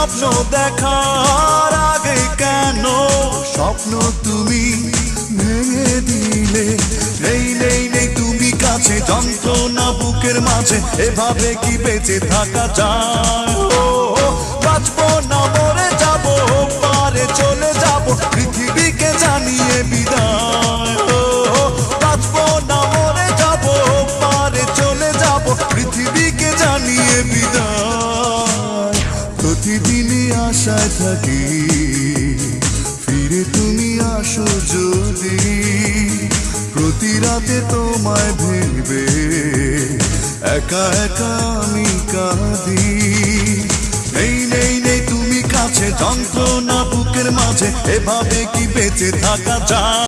স্বপ্ন দেখার আগে কেন স্বপ্ন তুমি ভেঙে দিলে? নেই নেই নেই তুমি কাছে, যন্ত্রণা বুকের মাঝে, এভাবে কি বেঁচে থাকা যায়? ও বাঁচবো না মরে যাবো, পারে চলে যাবো, পৃথিবীকে জানিয়ে বিদায়। ও বাঁচবো না মরে যাবো, পারে চলে যাবো, পৃথিবীকে জানিয়ে বিদায়। প্রতিদিনই আশায় থাকি ফিরে তুমি আসো যদি, প্রতি রাতে তোমায় ভেবে একা একা আমি কাঁদি। নেই নেই নেই তুমি কাছে, যন্ত্রণা বুকের মাঝে, এভাবে কি বেঁচে থাকা যায়?